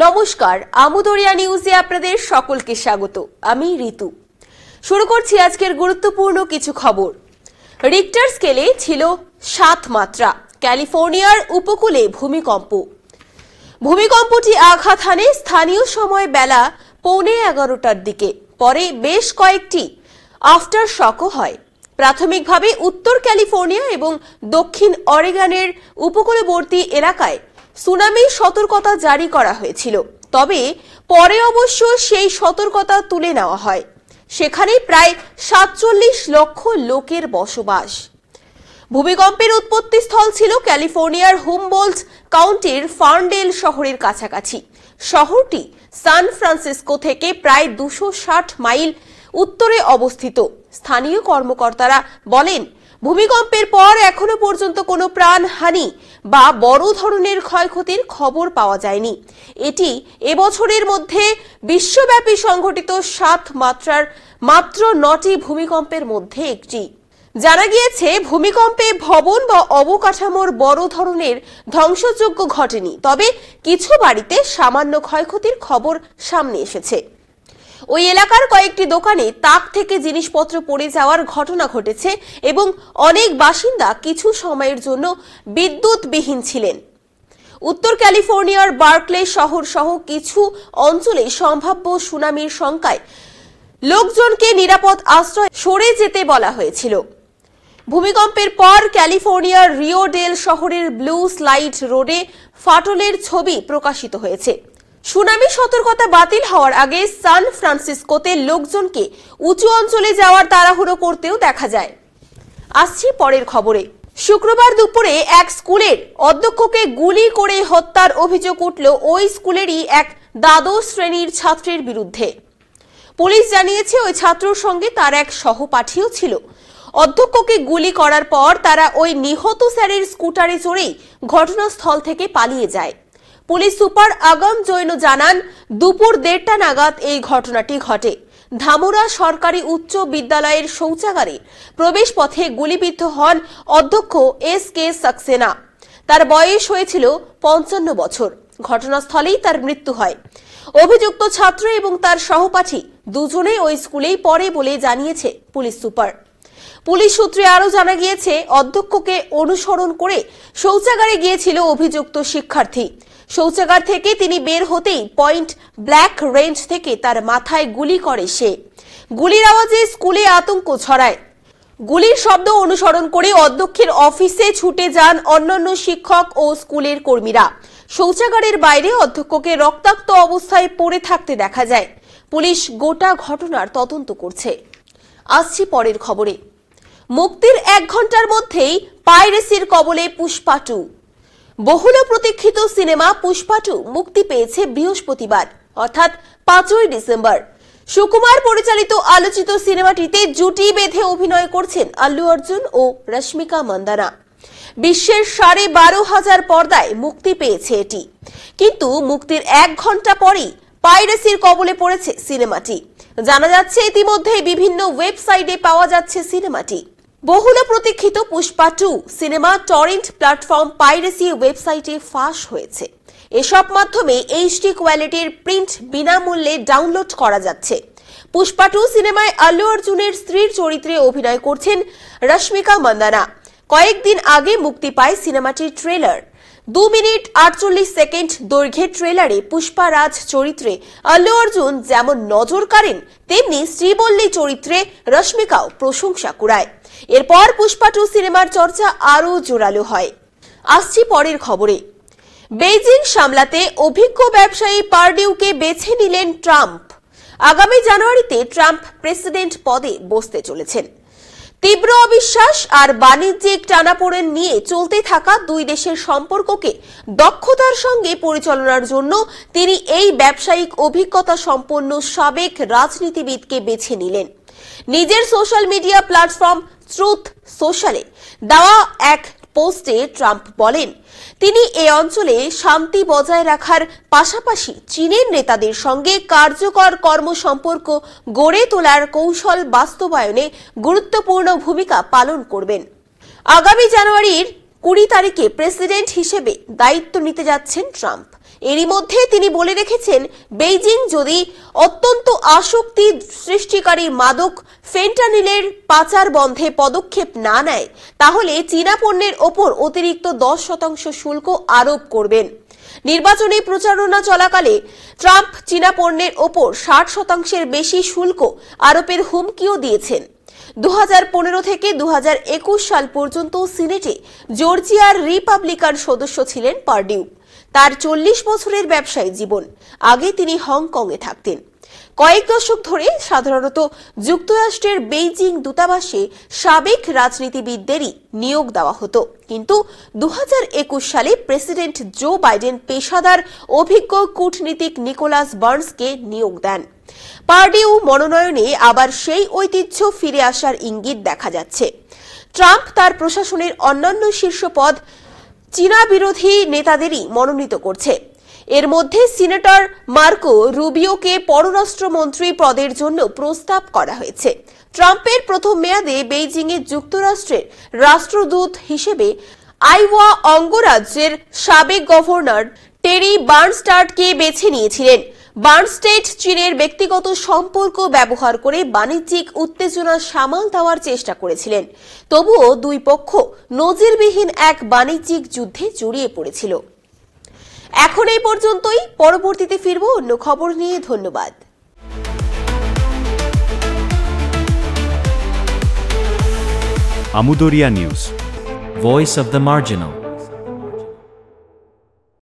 নমস্কার, আমুদরিয়া নিউজে আপনাদের সকলকে স্বাগত। আমি ঋতু। শুরু করছি আজকের গুরুত্বপূর্ণ কিছু খবর। রিক্টার স্কেলে ছিল 7 মাত্রা। ক্যালিফোর্নিয়ার উপকূলে ভূমিকম্প। ভূমিকম্পটি আঘাত হানে স্থানীয় সময় বেলা 11:15টার দিকে। পরে বেশ কয়েকটি আফটার শকও হয়। প্রাথমিকভাবে উত্তর ক্যালিফোর্নিয়া এবং দক্ষিণ অরেগনের উপকূলবর্তী এলাকায় সুনামির সতর্কতা জারি করা হয়েছিল, তবে পরে অবশ্য সেই সতর্কতা তুলে নেওয়া হয়। সেখানে প্রায় 47 লক্ষ লোকের বসবাস। ভূমিকম্পের উৎপত্তি স্থল ছিল ক্যালিফোর্নিয়ার হুমবোল্ট কাউন্টির ফার্নডেল শহরের কাছাকাছি। শহরটি সান ফ্রান্সিসকো থেকে প্রায় 260 মাইল উত্তরে অবস্থিত। স্থানীয় কর্মকর্তারা বলেন, ভূমিকম্পের পর এখনো পর্যন্ত কোনো প্রাণহানি বা বড় ধরনের ক্ষয়ক্ষতির খবর পাওয়া যায়নি। এটি এবছরের মধ্যে বিশ্বব্যাপী সংঘটিত 7 মাত্রার মাত্র 9টি ভূমিকম্পের মধ্যে একটি। জানা গিয়েছে, ভূমিকম্পে ভবন বা অবকাঠামোর বড় ধরনের ধ্বংসযজ্ঞ ঘটেনি, তবে কিছু বাড়িতে সামান্য ক্ষয়ক্ষতির খবর সামনে এসেছে। ওই এলাকার কয়েকটি দোকানে তাক থেকে জিনিসপত্র পড়ে যাওয়ার ঘটনা ঘটেছে এবং অনেক বাসিন্দা কিছু সময়ের জন্য বিদ্যুৎবিহীন ছিলেন। উত্তর ক্যালিফোর্নিয়ার বার্কলে শহর সহ কিছু অঞ্চলে সম্ভাব্য সুনামির শঙ্কায় লোকজনকে নিরাপদ আশ্রয়ে সরে যেতে বলা হয়েছিল। ভূমিকম্পের পর ক্যালিফোর্নিয়ার রিও ডেল শহরের ব্লু স্লাইড রোডে ফাটলের ছবি প্রকাশিত হয়েছে। সুনামি সতর্কতা বাতিল হওয়ার আগে সান ফ্রান্সিসকোতে লোকজনকে উঁচু অঞ্চলে যাওয়ার তাড়াহুড়ো করতেও দেখা যায়। আসছি পরের খবরে। শুক্রবার দুপুরে এক স্কুলের অধ্যক্ষকে গুলি করে হত্যার অভিযোগ উঠল ওই স্কুলেরই এক দ্বাদশ শ্রেণীর ছাত্রের বিরুদ্ধে। পুলিশ জানিয়েছে, ওই ছাত্রর সঙ্গে তার এক সহপাঠীও ছিল। অধ্যক্ষকে গুলি করার পর তারা ওই নিহত স্যারের স্কুটারে চড়েই ঘটনাস্থল থেকে পালিয়ে যায়। পুলিশ সুপার আগম জৈন জানান, দুপুর 1:30টা নাগাদ এই ঘটনাটি ঘটে। ধামুরা সরকারি উচ্চ বিদ্যালয়ের শৌচাগারে প্রবেশ পথে গুলিবিদ্ধ হন অধ্যক্ষ SK সাক্সেনা। তার বয়স হয়েছিল 55 বছর। ঘটনাস্থলেই তার মৃত্যু হয়। অভিযুক্ত ছাত্র এবং তার সহপাঠী দুজনেই ওই স্কুলেই পড়ে বলে জানিয়েছে পুলিশ সুপার। পুলিশ সূত্রে আরও জানা গিয়েছে, অধ্যক্ষকে অনুসরণ করে শৌচাগারে গিয়েছিল অভিযুক্ত শিক্ষার্থী। শৌচাগার থেকে তিনি বের হতেই পয়েন্ট ব্ল্যাক রেঞ্জ থেকে তার মাথায় গুলি করে সে। গুলির আওয়াজে স্কুলে আতঙ্ক ছড়ায়। গুলির শব্দ অনুসরণ করে অধ্যক্ষের অফিসে ছুটে যান অন্যান্য শিক্ষক ও স্কুলের কর্মীরা। শৌচাগারের বাইরে অধ্যক্ষকে রক্তাক্ত অবস্থায় পড়ে থাকতে দেখা যায়। পুলিশ গোটা ঘটনার তদন্ত করছে। আসছি পরের খবরে। মুক্তির 1 ঘন্টার মধ্যেই পাইরেসির কবলে পুষ্পা 2। বহুল প্রতীক্ষিত সিনেমা পুষ্পা 2 মুক্তি পেয়েছে বৃহস্পতিবার, অর্থাৎ 5ই ডিসেম্বর। সুকুমার পরিচালিত আলোচিত সিনেমাটিতে জুটি বেঁধে অভিনয় করছেন আল্লু অর্জুন ও রশ্মিকা মান্দানা। বিশ্বের 12,500 পর্দায় মুক্তি পেয়েছে এটি, কিন্তু মুক্তির 1 ঘন্টা পরেই পাইরেসির কবলে পড়েছে সিনেমাটি। জানা যাচ্ছে, ইতিমধ্যে বিভিন্ন ওয়েবসাইটে পাওয়া যাচ্ছে সিনেমাটি। বহুল প্রতীক্ষিত Pushpa 2 cinema torrent platform piracy ওয়েবসাইটে ফাঁস হয়েছে। এসব মাধ্যমে HD কোয়ালিটির প্রিন্ট বিনামূল্যে ডাউনলোড করা যাচ্ছে। পুষ্পা 2 সিনেমায় আল্লু অর্জুনের স্ত্রীর চরিত্রে অভিনয় করছেন রশ্মিকা মান্দানা। কয়েকদিন আগে মুক্তি পায় সিনেমাটির ট্রেলার। 2 মিনিট 48 সেকেন্ড দৈর্ঘ্যের ট্রেলারে পুষ্পা রাজ চরিত্রে আল্লু অর্জুন যেমন নজর কাড়েন, তেমনি শ্রীবল্লী চরিত্রে রশ্মিকাও প্রশংসা কুড়ায়। এরপর পুষ্পা 2 সিনেমার চর্চা আরও জোরালো হয়। আসছি পরের খবরে। বেইজিং সামলাতে অভিজ্ঞ ব্যবসায়ী পারডিউকে বেছে নিলেন ট্রাম্প। আগামী জানুয়ারিতে ট্রাম্প প্রেসিডেন্ট পদে বসতে চলেছেন। তীব্র অবিশ্বাস আর বাণিজ্যিক টানাপোড়েন নিয়ে চলতে থাকা দুই দেশের সম্পর্ককে দক্ষতার সঙ্গে পরিচালনার জন্য তিনি এই ব্যবসায়িক অভিজ্ঞতা সম্পন্ন সাবেক রাজনীতিবিদকে বেছে নিলেন। নিজের সোশ্যাল মিডিয়া প্ল্যাটফর্ম ট্রুথ সোশ্যালে দেওয়া এক পোস্টে ট্রাম্প বলেন, তিনি এই অঞ্চলে শান্তি বজায় রাখার পাশাপাশি চীনের নেতাদের সঙ্গে কার্যকর কর্মসম্পর্ক গড়ে তোলার কৌশল বাস্তবায়নে গুরুত্বপূর্ণ ভূমিকা পালন করবেন। আগামী জানুয়ারির 20 তারিখে প্রেসিডেন্ট হিসেবে দায়িত্ব নিতে যাচ্ছেন ট্রাম্প। এরই মধ্যে তিনি বলে রেখেছেন, বেইজিং যদি অত্যন্ত আসক্তি সৃষ্টিকারী মাদক ফেন্টানিলের পাচার বন্ধে পদক্ষেপ না নেয়, তাহলে চীনা পণ্যের ওপর অতিরিক্ত 10% শুল্ক আরোপ করবেন। নির্বাচনী প্রচারণা চলাকালে ট্রাম্প চীনা পণ্যের ওপর 60% বেশি শুল্ক আরোপের হুমকিও দিয়েছেন। 2015 থেকে 2021 সাল পর্যন্ত সিনেটে জর্জিয়ার রিপাবলিকান সদস্য ছিলেন পারডিউ। তার 40 বছরের ব্যবসায়ী জীবন। আগে তিনি হংকংয়ে থাকতেন। কয়েক দশক ধরে সাধারণত যুক্তরাষ্ট্রের বেইজিং দূতাবাসে সাবেক রাজনীতিবিদদেরই নিয়োগ দেওয়া হতো, কিন্তু 2021 সালে প্রেসিডেন্ট জো বাইডেন পেশাদার অভিজ্ঞ কূটনীতিক নিকোলাস বার্নসকে নিয়োগ দেন। পারডিউ মনোনয়নে আবার সেই ঐতিহ্য ফিরে আসার ইঙ্গিত দেখা যাচ্ছে। ট্রাম্প তার প্রশাসনের অন্যান্য শীর্ষ পদ চীনা বিরোধী নেতাদেরই মনোনীত করছে। এর মধ্যে সিনেটর মার্কো রুবিওকে পররাষ্ট্রমন্ত্রী পদের জন্য প্রস্তাব করা হয়েছে। ট্রাম্পের প্রথম মেয়াদে বেইজিংয়ে যুক্তরাষ্ট্রের রাষ্ট্রদূত হিসেবে আইওয়া অঙ্গরাজ্যের সাবেক গভর্নর টেরি বার্নস্টাডকে বেছে নিয়েছিলেন। বার্নস্টেড চীনের ব্যক্তিগত সম্পর্ক ব্যবহার করে বাণিজ্যিক উত্তেজনা সামাল দেওয়ার চেষ্টা করেছিলেন। তবুও দুই পক্ষ নজিরবিহীন এক বাণিজ্যিক যুদ্ধে জড়িয়ে পড়েছিল। এখন এই পর্যন্তই। পরবর্তীতে ফিরব অন্য খবর নিয়ে। ধন্যবাদ। আমুদরিয়া news, Voice of the Marginal.